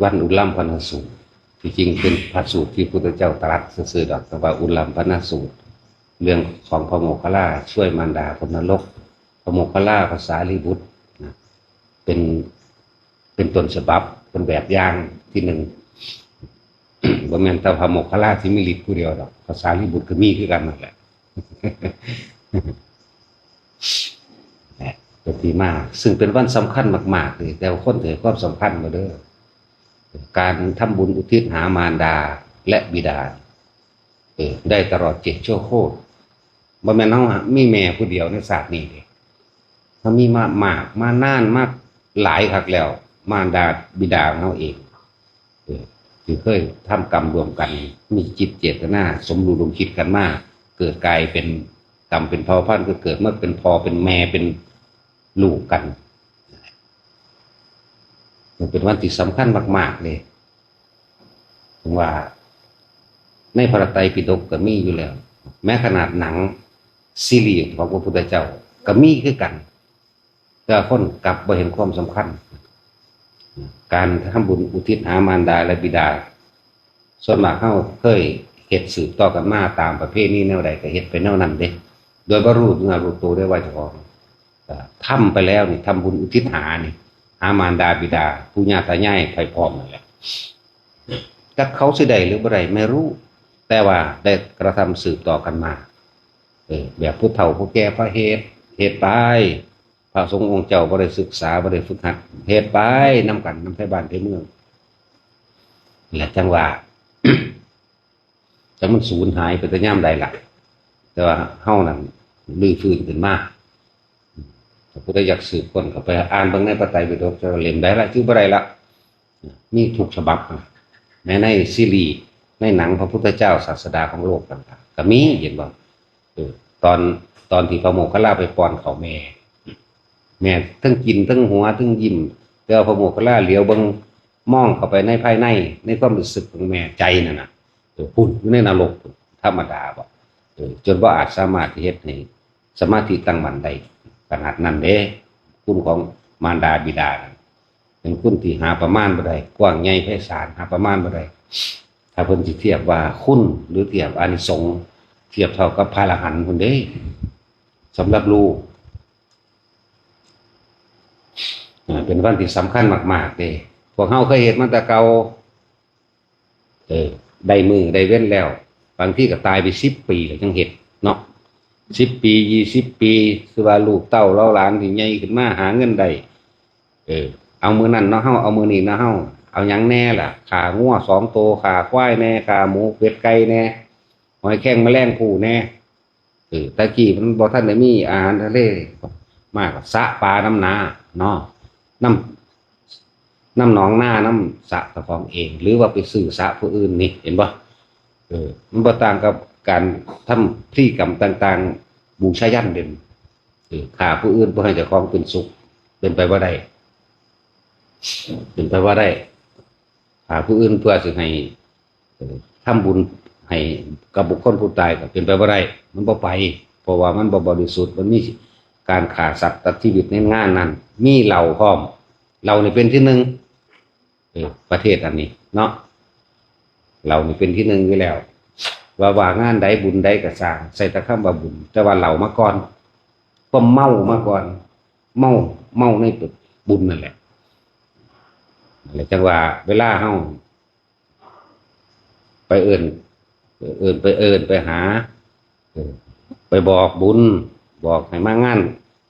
วันอุลัมพนสูตรที่จริงเป็นพระสูตรที่พุทธเจ้าตรัสซื่อๆดอกแต่ว่าอุลัมพนสูตรเรื่องของพระโมคคัลลาช่วยมารดาพ้นนรกพระโมคคัลลาภาษาลีบุตรนะเป็นต้นฉบับเป็นแบบอย่างที่หนึ่งบ่แม่นแต่พระโมคคัลลาที่มีฤทธิ์ผู้เดียวดอกภาษาลีบุตรก็มีคือกันนั่นแหละเป็นที่มากซึ่งเป็นวันสำคัญมากๆเลยแต่คนถือความสำคัญมาเด้อการทำบุญอุทิศหามารดาและบิดาได้ตลอด7 ชั่วโคตรบ่แม่นเฮามีแม่ผู้เดียวในศาสตร์นี้เด้ถ้ามีมานานมากหลายคักแล้วมารดาบิดาของเฮาเองที่เคยทำกรรมรวมกันมีจิตเจตนาสมรู้ร่วมคิดกันมาเกิดกลายเป็นกรรมเป็นเผ่าพันธุ์ก็เกิดเมื่อเป็นพ่อเป็นแม่เป็นลูกกันมันเป็นวันที่สำคัญมากๆเลยถึงว่าในพระไตรปิฎกก็มีอยู่แล้วแม้ขนาดหนังซีรีส์ของพระพุทธเจ้าก็มีคือกันแต่คนกลับบ่เห็นความสำคัญการทำบุญอุทิศหามารดาและบิดาส่วนมากเฮาเคยเฮ็ดสืบต่อกันมาตามประเพณีแนวใดก็เฮ็ดไปแนวนั้นเด้โดยบ่รู้เนื้อรู้ตัวได้ว่าเจ้าของทำไปแล้วนี่ทำบุญอุทิศหานี่หามารดาบิดาปู่ย่าตายายไปพร้อมนั่นแหละจักเขาสิได้หรือบ่ได้ไม่รู้แต่ว่าได้กระทำสืบต่อกันมาแบบผู้เฒ่าผู้แก่พระเฮ็ดไปพระสงฆ์องค์เจ้าบ่ได้ศึกษาบ่ได้ฝึกหัดเฮ็ดไปนำกันนำไทบ้านไทเมืองและจังว่า แต่มันสูญหายไปแต่ยามใดล่ะแต่ว่าเฮานั่นลื้อฟื้นขึ้นมาถ้าผู้ใดอยากสืบค้นก็ไปอ่านเบิ่งในพระไตรปิฎกจะเล่มใดละชื่อบ่ได้ละมีทุกฉบับแม้ในซีรีส์ในหนังพระพุทธเจ้าศาสดาของโลกต่างๆก็มีเห็นบ่ตอนที่พระโมคคัลลาไปป้อนข้าวแม่ทั้งกินทั้งหัวทั้งยิ้มแต่พระโมคคัลลาเหลียวเบิ่งมองเข้าไปในภายในความรู้สึกของแม่ใจนั่นน่ะพุ่นอยู่ในนรกธรรมดาบ่จนบ่อาจสามารถเฮ็ดให้สมาธิตั้งมั่นได้ขนาดนั้นเด้คุณของมารดาบิดาเป็นคุณที่หาประมาณบ่ได้กว้างใหญ่ไพศาลหาประมาณบ่ได้ถ้าเพิ่นสิเทียบว่าคุณหรือเทียบอานิสงส์เทียบเท่ากับพระอรหันต์พุ่นเด้สำหรับลูกเป็นวันที่สำคัญมากๆเด้พวกเฮาเคยเฮ็ดมาแต่เก่าได้มือได้เว้นแล้วบางทีก็ตายไป10 ปีแล้วจังเฮ็ดเนาะ10 ปี20 ปีคือว่าลูกเต้าเราหลานที่ใหญ่ขึ้นมาหาเงินได้เอามื้อนั้นเนาะเฮาเอามื้อนี้เนาะเฮาเอาหยังแน่ล่ะขางัว2 ตัวขาควายแน่ขาหมูเป็ดไก่แน่หอยแครงแมลงภู่แน่ตะกี้มันบ่ทันได้มีอาหารทะเลมากสระปลาน้ำนาเนาะน้ำหนองนาน้ำสระเจ้าของเองหรือว่าไปซื้อสระผู้อื่นนี่เห็นบ่มันบ่ต่างกับการทำพิธีกรรมต่างๆบูชายัญเด่นฆ่าผู้อื่นเพื่อให้เจ้าของเป็นสุขเป็นไปบ่ได้ฆ่าผู้อื่นเพื่อสิให้ทำบุญให้กับบุคคลผู้ตายก็เป็นไปบ่ได้มันบ่ไปเพราะว่ามันบ่บริสุทธิ์มันมีการฆ่าสัตว์ตัดชีวิตในงานนั้นมีเหล้าพร้อมเหล้านี่เป็นที่หนึ่งประเทศอันนี้เนาะเหล้านี่เป็นที่หนึ่งอยู่แล้วว่างานใดบุญใดก็สร้างใส่ตะคำว่าบุญแต่ว่าเหล้ามาก่อนก็เมามาก่อนเมาในบุญนั่นแหละจังว่าเวลาเฮาไปเอิ้นไปหาไปบอกบุญบอกให้มางาน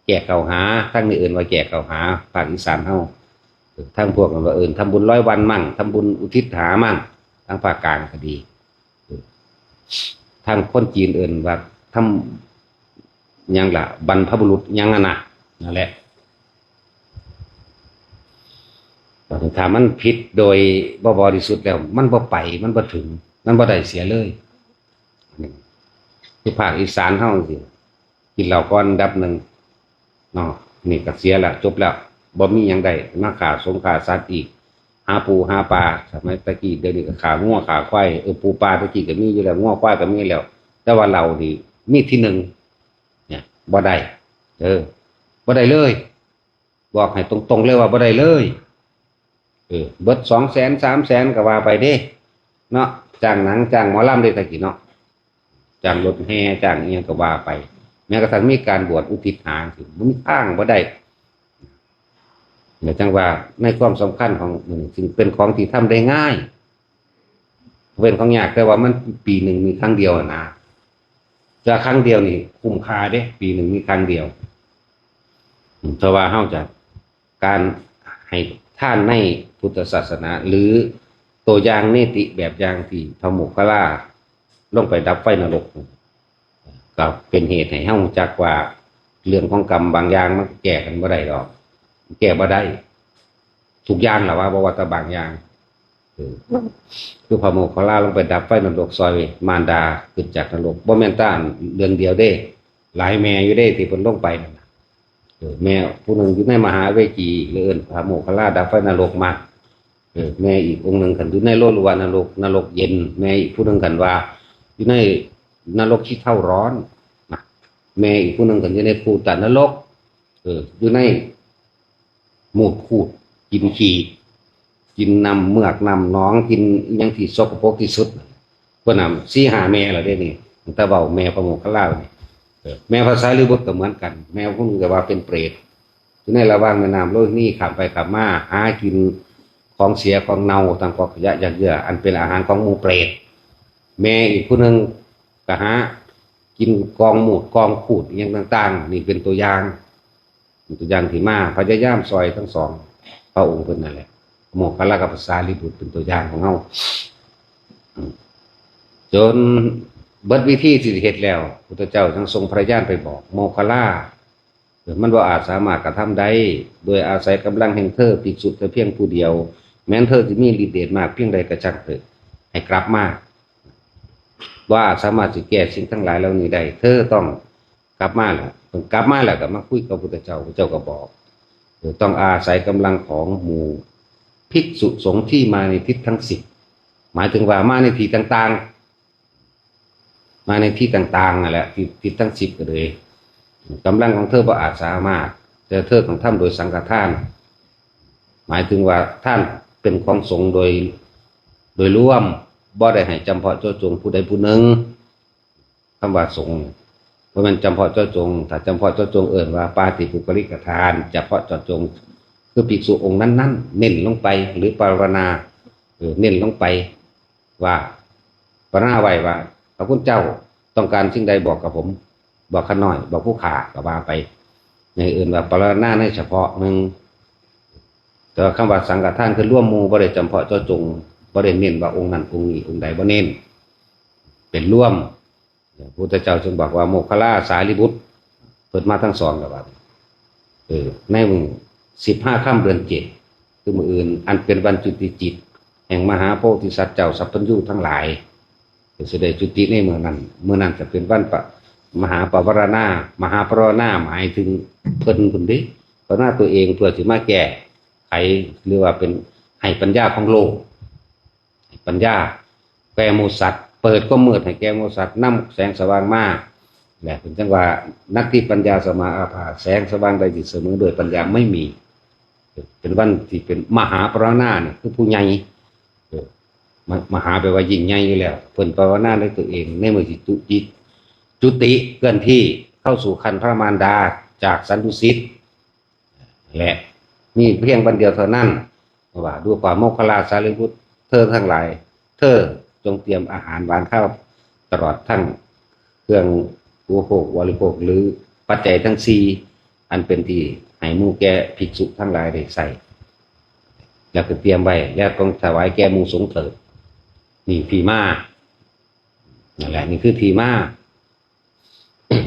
แจกข้าวหาทั้งนี้เอิ้นว่าแจกข้าวหาภาคอีสานเฮาทั้งพวกนั้นว่าทำบุญ100 วันมั่งทำบุญอุทิศหามั่งทั้งภาคกลางก็ดีทางคนจีนเอิ้นว่าทำยังล่ะบรรพบุรุษยังนั่นแหละถ้ามันผิดโดยบ่บริสุทธิ์แล้วมันบ่ไปมันบ่ถึงมันบ่ได้เสียเลยที่ภาคอีสานเฮาสิกินเหล้าก่อนดับหนึ่งเนาะนี่ก็เสียแล้วจบแล้วบ่มีหยังได้มาฆ่าสงฆ่าสัตว์อีกหาปูหาปลาสมัยตะกี้เดี๋ยวนี้ก็ฆ่างัวฆ่าควายปูปลาตะกี้ก็มีอยู่แล้วงัวควายก็มีแล้วแต่ว่าเรานี่มีที่หนึ่งเนี่ยบ่ได้บ่ได้เลยบอกให้ตรงๆเลยว่าบ่ได้เลย เบิด200,000 300,000ก็ว่าไปเด้เนาะจ้างหนังจ้างหมอลำได้ตะกี้เนาะจ้างรถแห่จ้างอีหยังก็ว่าไปแม้กระทั่งมีการบวชอุทิศหาสิบ่มีทางบ่ได้แต่จังว่าในความสำคัญของมันจึงเป็นของที่ทำได้ง่ายเป็นของยากแต่ว่ามันปีหนึ่งมีครั้งเดียวนะจะครั้งเดียวนี่คุ้มค่าเด้ปีหนึ่งมีครั้งเดียวเพราะว่าเฮาจะการให้ท่านในพุทธศาสนาหรือตัวอย่างเนติแบบอย่างที่พระโมคคัลลาลงไปดับไฟนรกก็เป็นเหตุให้เฮาจักว่าเรื่องของกรรมบางอย่างมันแก้กันบ่ได้ดอกแก้บ่ได้ทุกอย่างล่ะว่าบ่ว่าแต่บางอย่างคือพระโมคคัลลาลงไปดับไฟนรกซอยมารดาขึ้นจากนรกบ่แม่นต้านเรื่องเดียวเด้หลายแม่อยู่เด้ที่เพิ่นลงไปนั่นแม่ผู้หนึ่งอยู่ในมหาเวจีหรือเอิ้นพระโมคคัลลาดับไฟนรกมาแม่อีกองค์หนึ่งกันอยู่ในโลกวานรกนรกเย็นแม่อีกผู้หนึ่งกันว่าอยู่ในนรกขี้เถ้าร้อนแม่อีกผู้หนึ่งกันอยู่ในภูตานรกอยู่ในหมูดขูดกินขี้กินน้ำเมือกน้ำน้องกินยังที่สกปรกที่สุดเพื่อนำ4-5แม่เหล่านี้นี่แต่เบาแม่พระโมคคัลลาแม่ภาษาลิบุตรก็เหมือนกันแม่ผู้นึงก็ว่าเป็นเปรตอยู่ในระหว่างแม่น้ำโลกนี้ขับไปขับมาหากินของเสียของเน่าต่างกอกขยะยักเยื่ออันเป็นอาหารของหมูเปรตแม่อีกผู้นึงก็หากินกองหมูดกองขูดอย่างต่างๆนี่เป็นตัวอย่างที่มาพยายามซอยทั้งสองพระองค์เป็นนั่นแหละโมคคัลลากับภาษาลิบุตรเป็นตัวอย่างของเฮาจนเบิดวิธีที่เฮ็ดแล้วพุทธเจ้าทั้งทรงพระญาณไปบอกโมคคัลลามันบ่อาจสามารถกระทำได้โดยอาศัยกำลังแห่งเธอภิกษุแต่เพียงผู้เดียวแม้นเธอจะมีฤทธิ์เดชมากเพียงใดก็ช่างเถิดให้กลับมาว่าสามารถจะแก้สิ่งทั้งหลายเหล่านี้ได้เธอต้องกลับมาแล้วก็มาคุยกับพระพุทธเจ้าพระเจ้าก็บอกต้องอาศัยกำลังของหมู่ภิกษุสงฆ์ที่มาในทิศทั้ง10หมายถึงว่ามาในที่ต่างๆนั่นแหละทิศทั้ง10ก็เลยกำลังของเธอบ่อาจสามารถแต่เธอต้องทำโดยสังฆทานหมายถึงว่าท่านเป็นของสงฆ์โดยรวมบ่ได้ให้จำเพาะเจาะจงผู้ใดผู้หนึ่งคำว่าสงฆ์เพราะมันจำเพาะเจาะจงถ้าจำเพาะเจาะจงว่าปาติปุกลิกทานเฉพาะเจาะจงคือภิกษุองค์นั้นๆเน้นลงไปหรือปรารณาเน้นลงไปว่าปรารณาไว้ว่าพระคุณเจ้าต้องการสิ่งใดบอกกับผมบอกข้าน้อยบอกผู้ขาก็ว่าไปในอื่นว่าปรารณาในเฉพาะหนึ่งแต่คำว่าสังฆทานคือร่วมหมู่บ่ได้จำเพาะเจาะจงบ่ได้เน้นว่าองค์นั้นองค์นี้องค์ใดบ่เน้นเป็นร่วมพระพุทธเจ้าจึงบอกว่าโมคคัลลาสารีบุตรเปิดมาทั้งสองกับว่าในมือ15 ค่ำเดือน7คือมื้ออื่นอันเป็นวันจุติจิตแห่งมหาโพธิสัตว์เจ้าสัพพัญญูทั้งหลายจะได้จุติในเมื่อนั้นจะเป็นวันมหาปวารณาหมายถึงเพิ่นพุ่นดิปวารณาตัวเองเพื่อสิมาแก้ไขหรือว่าเป็นให้ปัญญาของโลกปัญญาแก่หมู่สัตว์เปิดก็มืดให้แก่หมู่สัตว์นำแสงสว่างมาแหละเป็นจังว่านักที่ปัญญาสมาอาภาแสงสว่างได้อยู่เสมอโดยปัญญาไม่มีเป็นวันที่เป็นมหาปวารณาเนี่ยคือผู้ใหญ่มหาแปลว่ายิ่งใหญ่อยู่แล้วเพิ่นปวารณาด้วยตัวเองในเมื่อสิจุติเกินที่เข้าสู่คันพระมารดาจากสันตุสิทธิ์และมีเพียงวันเดียวเท่านั้นว่าด้วยความโมคคัลลาสารีบุตรเธอทั้งหลายเธอจงเตรียมอาหารหวานข้าวตลอดทั้งเครื่องอุปโภคบริโภคหรือปัจจัยทั้ง4อันเป็นที่ให้หมู่แก่ภิกษุทั้งหลายได้ใส่แล้วก็เตรียมไว้แล้วต้องถวายแก่หมู่สงฆ์เถิดนี่ทีมานั่นแหละนี่คือทีมา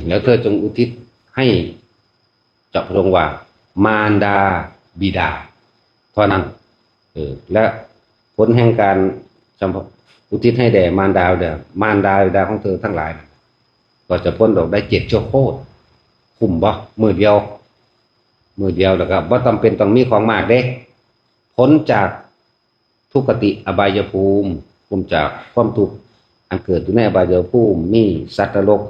แล้วเธอจงอุทิศให้เจ้าพระองค์ว่ามารดาบิดาเท่านั้นและผลแห่งการอุทิศให้แด่มารดาบิดาของเธอทั้งหลายก็จะพ้นดอกได้7 ชั่วโคตรคุ้มบ่มือเดียวแล้วก็บ่จำเป็นต้องมีของมากเด้พ้นจากทุกขติอบายภูมิพ้นจากความทุกข์อันเกิดอยู่ในอบายภูมิมีสัตว์นรก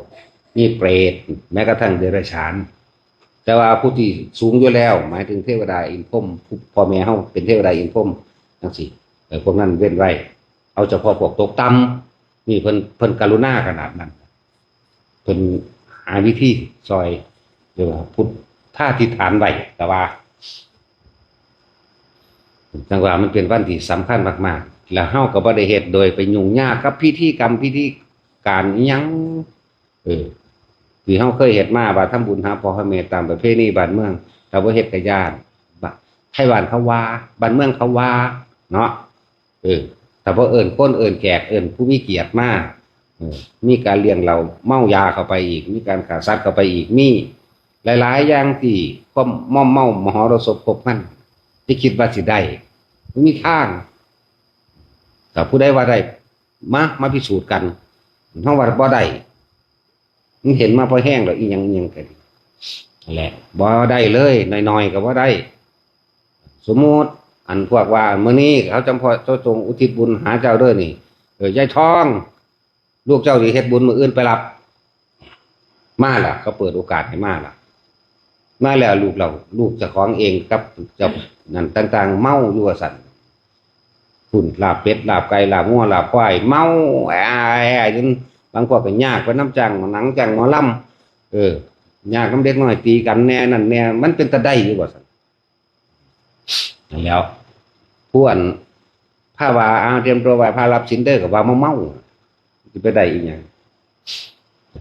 มีเปรตแม้กระทั่งเดรัจฉานแต่ว่าผู้ที่สูงอยู่แล้วหมายถึงเทวดาอินพรหมพ่อแม่เฮาเป็นเทวดาอินพรหม จังซี่พวกนั้นเว้นไว้เอาเฉพาะพวกตกต่ำนี่เพิ่นกรุณาขนาดนั้นเพิ่นหาวิธีซอยเรียกว่าพุทธาธิษฐานไว้แต่ว่าจังว่ามันเป็นวันที่สำคัญมากๆแล้วเฮาก็บ่ได้เฮ็ดโดยไปยุ่งยากกับพิธีกรรมพิธีการอิหยังที่เฮาเคยเฮ็ดมาว่าทำบุญหาพ่อหาแม่ตามประเพณีบ้านเมืองถ้าบ่เฮ็ดก็ย้านไทบ้านเขาว่าบ้านเมืองเขาว่าเนาะถ้าบ่เอิ้นคนเอิ้นแขกเอิ้นผู้มีเกียรติมามีการเลี้ยงเราเมายาเข้าไปอีกมีการฆ่าสัตว์เข้าไปอีกมีหลายๆอย่างที่ความม่อมเมามหรสพครบครันที่คิดว่าสิได้บ่มีทางถ้าผู้ใดว่าได้มาพิสูจน์กันเฮาว่าบ่ได้มันเห็นมาพอแห้งแล้วอีหยังกันแหละบ่ได้เลยน้อยๆก็บ่ได้สมมุติอันพวกว่ามื้อนี้เขาจำพอเจ้าจงอุทิศบุญหาเจ้าเด้อนี่ยายทองลูกเจ้าสิเฮ็ดบุญมื้ออื่นไปรับมาล่ะก็เปิดโอกาสให้มาล่ะมาแล้วลูกเจ้าของเองกับเจ้านั่นต่างๆเมาอยู่ว่าซั่นหุ่นลาบเป็ดลาบไก่ลาบงัวลาบควายเมาจนบางพวกก็ยากไปน้ำจังหนังจังหมอลำยากน้ำเด็กน้อยตีกันแน่นั่นแน่มันเป็นตะได้อยู่ว่าซั่นนั่นแล้วผู้อันผ้าว่าเตรียมตัวไว้พารับสินเด้อก็ว่าเมาสิไปได้อีหยัง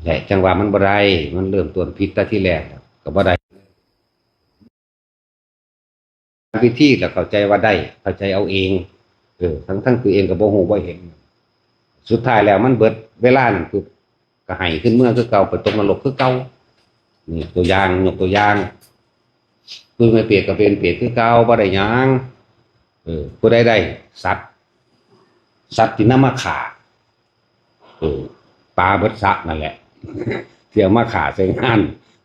แหละจังว่ามันบ่ได้มันเริ่มต้นผิดแต่ที่แรกก็บ่ได้พิธีแล้วเข้าใจว่าได้เข้าใจเอาเองทั้งตัวเองก็บ่ฮู้บ่เห็นสุดท้ายแล้วมันเบิดเวลานั่นคือก็ให้ขึ้นเมื่อคือเก่าไปตกนรกคือเก่านี่ตัวอย่างยกตัวอย่างคือไม่เปรียบก็เป็นเปรียบคือเก่าบ่ได้หยังผู้ใดได้สัตว์ที่นำมาฆ่าปลาเบิดสะนั่นแหละที่เอามาฆ่าใส่งาน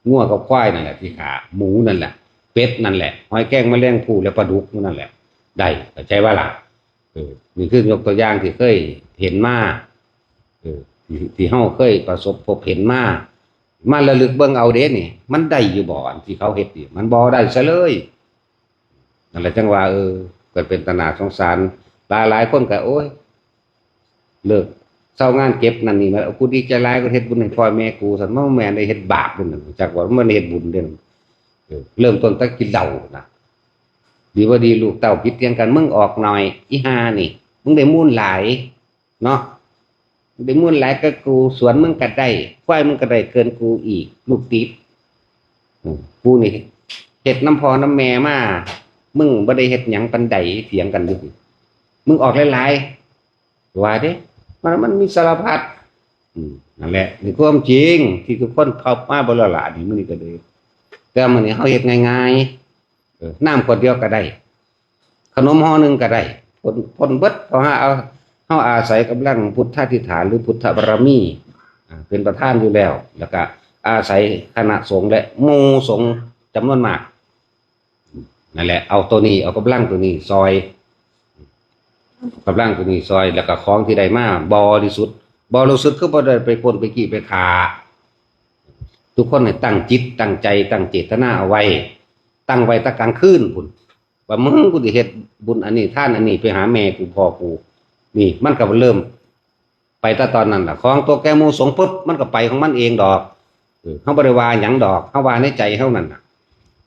งัวกับควายนั่นแหละที่ฆ่าหมูนั่นแหละเป็ดนั่นแหละหอยแครงแมลงภู่และปลาดุกนั่นแหละได้เข้าใจว่าล่ะนี่คือยกตัวอย่างที่เคยเห็นมาที่เฮาเคยประสบพบเห็นมาระลึกเบิ่งเอาเด้นี่มันได้อยู่บ่อันที่เขาเฮ็ดนี่มันบ่ได้ซะเลยนั่นแหละจังว่าเกิดเป็นตนาสงสารหลายคนก็โอ้ยเลิกเศร้างานเก็บนั่นนี่มากูดีใจหลายก็เฮ็ดบุญให้พ่อแม่กูซั่นบ่แม่นได้เฮ็ดบาปนั่นจักว่ามันเฮ็ดบุญเด้เริ่มต้นตั้งกินเหล้านะดีว่าดีลูกเต้าผิดเถียงกันมึงออกหน่อยอีห่านี่มึงได้มูลหลายเนาะได้มูลหลายก็กูสวนมึงก็ได้ควายมึงก็ได้เกินกูอีกลูกติดกูนี่เฮ็ดน้ำพอน้ำแม่มามึงบ่ได้เฮ็ดหยังปานใดเถียงกันอยู่มึงออกหลายๆว่าเด้มันมีสารพัดนั่นแหละนี่ความจริงที่ทุกคนเข้ามาบ่ละล่ะนี่มื้อนี้ก็เลยแต่มื้อนี้เฮาเฮ็ดง่ายๆน้ำขวดเดียวก็ได้ขนมห่อนึงก็ได้ผลเบิดเพราะเฮาอาศัยกำลังพุทธาธิษฐานหรือพุทธบารมีเป็นประธานอยู่แล้วแล้วก็อาศัยคณะสงฆ์และหมู่สงฆ์จำนวนมากนั่นแหละเอาตัวนี้เอากำลังตัวนี้ซอยกำลังตัวนี้ซอยแล้วก็ของที่ได้มาบริสุทธิ์คือบ่ได้ไปคนไปกี้ไปฆ่าทุกคนให้ตั้งจิตตั้งใจตั้งเจตนาเอาไว้ตั้งไว้ตะกลางคืนพุ่นว่ามึงกูสิเฮ็ดบุญอันนี้ท่านอันนี้ไปหาแม่กูพ่อกูนี่มันก็เริ่มไปแต่ตอนนั้นล่ะของตัวแกหมู่สงปุ๊บมันก็ไปของมันเองดอกเฮาบ่ได้ว่าหยังดอกเฮาว่าในใจเฮานั่นน่ะ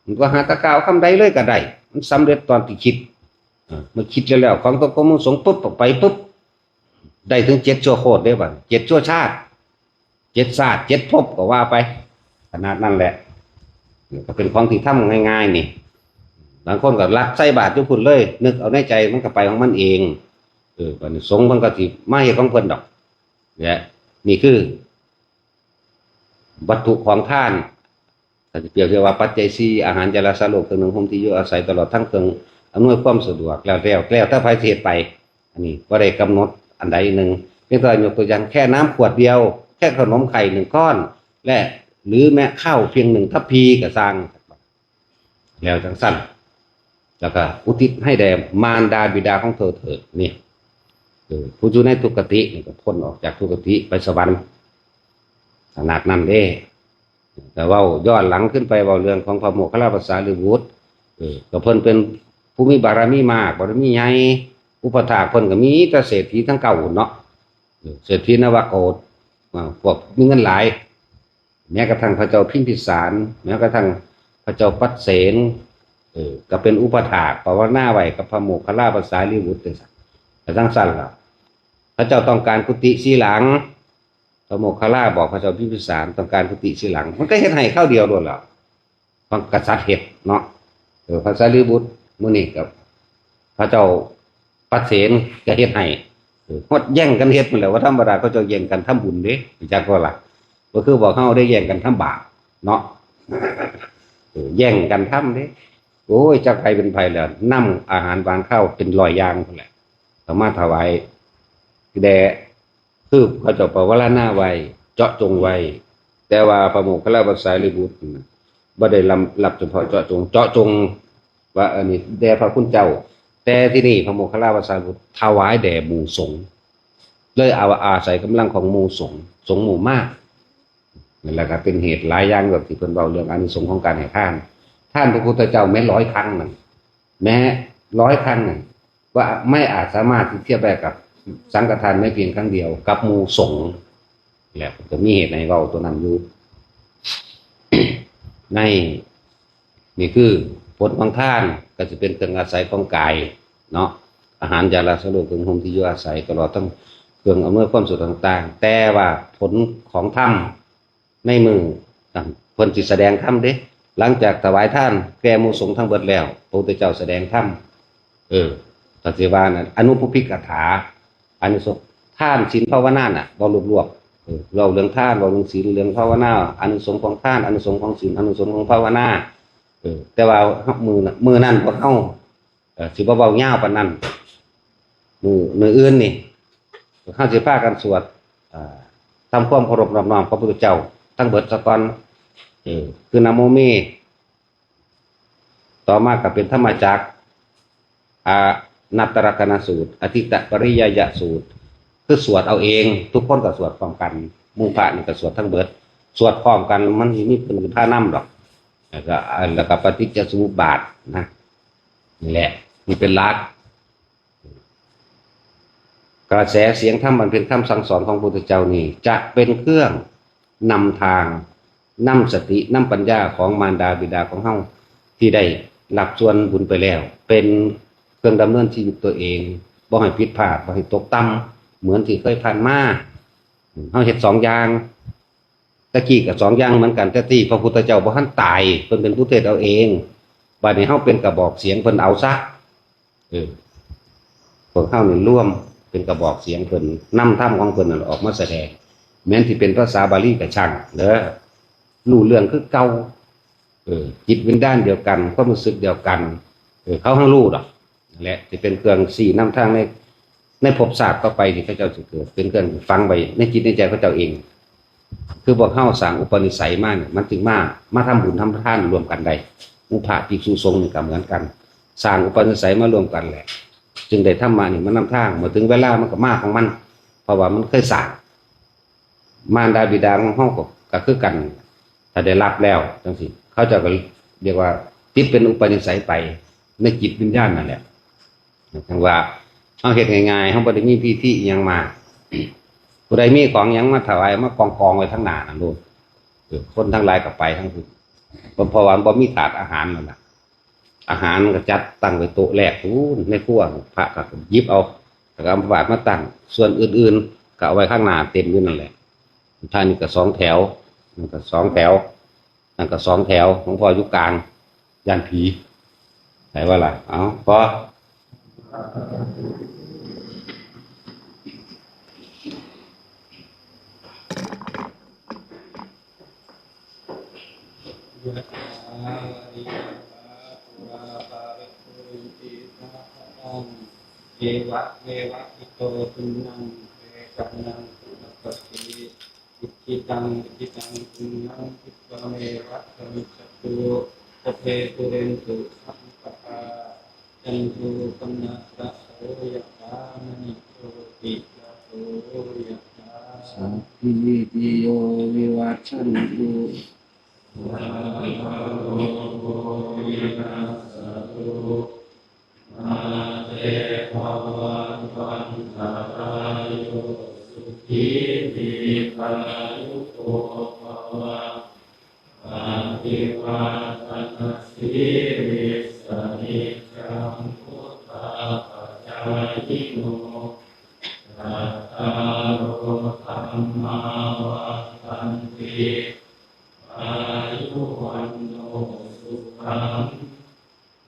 มันก็หาตะกาวคำใดเลยก็ได้มันสำเร็จตอนที่คิดมันคิดแล้วของตัวแกหมู่สงปุ๊บออกไปปุ๊บได้ถึง7ชั่วโคตรเด้บัด7ชั่วชาติ7ชาติ7ภพก็ว่าไปขนาดนั้นแหละก็เป็นของที่ทำง่ายๆนี่บางคนก็รักใส่บาตรอยู่พุ่นเลยนึกเอาในใจมันก็ไปของมันเองบัดนี้สงฆ์มันก็สิมาเฮ็ดของเพิ่นดอกเนี่ยนี่คือวัตถุของท่านถ้าจะเปรียบเทียบว่าปัจจัย4อาหารยาละสโลกเครื่องนึ่งห่มที่อยู่อาศัยตลอดทั้งเครื่องอำนวยความสะดวกแล้วถ้าไผเทศไปอันนี้บ่ได้กำหนดอันใดหนึ่งเพียงแต่ยกตัวอย่างแค่น้ำขวดเดียวแค่ขนมไข่1ก้อนและหรือแม้ข้าวเพียง1ทัพพีก็สร้างแล้วจังสั้นแล้วก็อุทิศให้แด่มารดาบิดาของเธอเถิดนี่ผู้อยู่ในทุกขตินี่ก็พ้นออกจากทุกขติไปสวรรค์ขนาดนั้นเด้แต่ว่าย้อนหลังขึ้นไปว่าเรื่องของพระโมคคัลลาภาษาหรือบุตรก็เพิ่นเป็นผู้มีบารมีมากบารมีใหญ่ อุปถากเพิ่นก็มีแต่เศรษฐีทั้งเก่าเนาะเศรษฐีนวโกฏพวกมีเงินหลายแม้กระทั่งพระเจ้าพิมพิสารแม้กระทั่งพระเจ้าปัสเสนก็เป็นอุปถากภาวนาไว้กับพระโมคคัลลาภาษาลีบุตรแต่ทั้งสั้นล่ะพระเจ้าต้องการกุฏิสีหลังพระโมคคัลลาบอกพระเจ้าพิมพิสารต้องการกุฏิสีหลังมันก็เฮ็ดให้ข้าวเดียวโดนแล้วฟังกษัตริย์เฮ็ดเนาะภาษาลีบุตรมื้อนี้กับพระเจ้าปัสเสนก็เฮ็ดให้ฮอดแย่งกันเฮ็ดมันแหละว่าธรรมดาก็จะแย่งกันทำบุญเด้จักว่าล่ะก็คือบอกเฮาได้แย่งกันทำบาปเนาะแย่งกันทำเด้โอ้ยจักใครเป็นไผแล้วนำอาหารหวานข้าวเป็น100อย่างพุ่นแหละเอามาถวายแด่คือเขาเจ้าปวารณาไว้เจาะจงไว้แต่ว่าพระโมคคัลลาภาษาลีบุตรบ่ได้รับเฉพาะเจาะจงว่าอันนี้แด่พระคุณเจ้าแต่ที่นี่พระโมคคัลลาภาษาลีบุตรถวายแด่หมู่สงฆ์เลยอาศัยกำลังของหมู่สงฆ์หมู่มากนั่นแหละก็เป็นเหตุหลายอย่างแบบที่เพิ่นเว้าเรื่องอานิสงส์ของการให้ทานพระพุทธเจ้าแม้100 ครั้งนั่นแม้100 ครั้งนั่นว่าไม่อาจสามารถที่เทียบได้กับสังฆทานไม่เพียงครั้งเดียวกับหมู่สงฆ์แหละก็มีเหตุในเว้าตัวนั้นอยู่ ในนี่คือผลของทานก็จะเป็นเครื่องอาศัยของกายเนาะอาหารยาละสโลเครื่องห่มที่อยู่อาศัยตลอดทั้งเครื่องอำนวยความสะดวกต่างๆแต่ว่าผลของธรรมในมือเพิ่นสิแสดงธรรมเด้หลังจากถวายทานแก่หมู่สงฆ์ทั้งเบิดแล้วพระพุทธเจ้าแสดงธรรมตัดสิว่านั้นอนุพุพิกถาอานิสงส์ทานศีลภาวนาน่ะบ่รวบเราเรื่องทานเราเรื่องศีลเรื่องภาวนาอานิสงส์ของทานอานิสงส์ของศีลอานิสงส์ของภาวนาแต่ว่ามือนั้นพวกเฮาสิบ่เว้ายาวปานนั้นมืออื่นนี่เฮาสิพากันสวดทำความเคารพนอบน้อมพระพุทธเจ้าทั้งเบิดซะก่อนคือนะโมเมต่อมาก็เป็นธรรมจักรนัตตรกนสูตรอธิตปริยยสูตรคือสวดเอาเองทุกคนก็สวดพร้อมกันหมู่พระนี่ก็สวดทั้งเบิดสวดพร้อมกันมันสิมีเป็นพระนำดอกแล้วก็ปฏิจจสมุปบาทนะนี่แหละนี่เป็นหลักกระแสเสียงธรรมมันเป็นคำสั่งสอนของพระพุทธเจ้านี่จะเป็นเครื่องนำทางนำสตินำปัญญาของมารดาบิดาของเฮาที่ได้รับส่วนบุญไปแล้วเป็นเครื่องดำเนินชีวิตตัวเองบ่ให้ผิดพลาดบ่ให้ตกต่ำเหมือนที่เคยผ่านมาเฮาเฮ็ด2อย่างตะกี้ก็2อย่างเหมือนกันแต่ที่พระพุทธเจ้าบ่ทันตายเพิ่นเป็นผู้เทศเอาเองบัดนี้เฮาเป็นกระบอกเสียงเพิ่นเอาซะพวกเฮานี่ร่วมเป็นกระบอกเสียงเพิ่นนำธรรมของเพิ่นออกมาแสดงแม้นที่เป็นภาษาบาลีก็ช่างเด้อรู้เรื่องคือเก่าจิตวิญญาณเดียวกันความรู้สึกเดียวกันเขาทั้งรู้ดอกนั่นแหละที่เป็นเครื่องสี่นำทางในภพชาติต่อไปที่เขาเจ้าสิเกิดเป็นเครื่องฟังไว้ในจิตในใจเขาเจ้าเองคือพวกเฮาสร้างอุปนิสัยมาเนี่ยมันถึงมาทำบุญทำทานรวมกันได้หมู่พระภิกษุสงฆ์นี่ก็เหมือนกันสร้างอุปนิสัยมารวมกันแหละจึงได้ทำมานี่มันนำทางเมื่อถึงเวลามันก็มาของมันเพราะว่ามันเคยสร้างมารดาบิดาของเฮาก็คือกันถ้าได้รับแล้วจังซี่เขาจะก็เรียกว่าติดเป็นอุปนิสัยไปในจิตวิญญาณนั่นแหละจังว่าเฮาเฮ็ดง่ายๆเฮาบ่ได้มีพิธีอิหยังมาผู้ใดมีของหยังมาถวายมากองๆไว้ทั้งหน้านั่นโลดคนทั้งหลายก็ไปทั้งพุ่นเพราะว่าบ่มีถาดอาหารนั่นน่ะอาหารก็จัดตั้งไว้โต๊ะแรกในครัวพระก็หยิบเอาแล้วก็เอาบาตรมาตั้งส่วนอื่นๆก็เอาไว้ข้างหน้าเต็มอยู่นั่นแหละท่านนี่ก็2 แถวนั่นก็2 แถวนั่นก็2 แถวของพ่ออยู่กลางย่านผีไหนว่าล่ะพอเอวะเมวะอิโตตุนังเอกังนังตุนัปฏิอิจิตังตุนังอิปะเมวะสมิจฉตุปเพตุเรนตุสัมปะปาจันตุปนัสสะโสยะถามณิโชติยะโสยะถาสัพพิติโยวิวัชชันตุวะโรโกวินัสสตุมาเตภวะ วันวันตารายโยสุขีทีคายุโกภวะอาภิวาทนาสีริสนิจังพุทธาปัจจายโนตัตตาโรธัมมาวัฏันติอายุวันโนสุขัง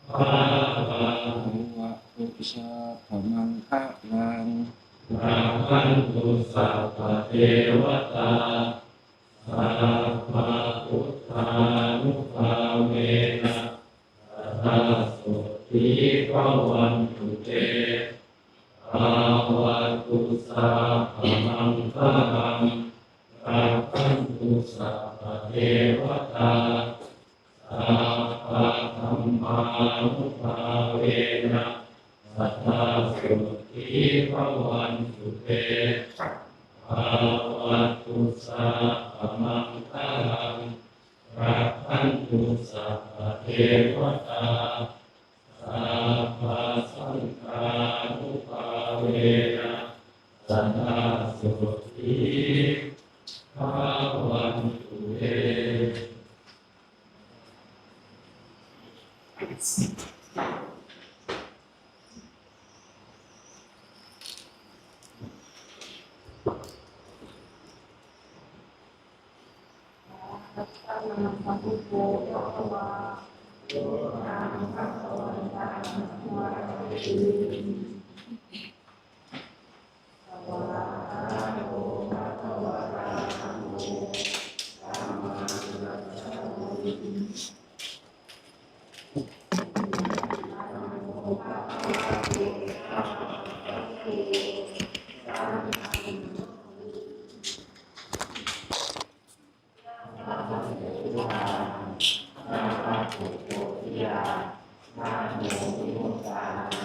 ภาลังวะปุชาภมังคะลังราคันตุสัพพะเทวตาสัพพะพุทธานุภาเวนะสัทธาสุขีภวันตุเตภาวะตุสัพพะมังคะลังราคันตุสัพพะเทวตาสัพพะธัมมานุภาเวนะสัทธาสุขีภวันตุเตภาวะตุสัพพะมังคะลังราคันตุสัพพะเทวตาสัพพะสังฆานุภาเวนะสัทธาสุขีภวันตุเต นะโมพุทธายะนะโมพุทธายะ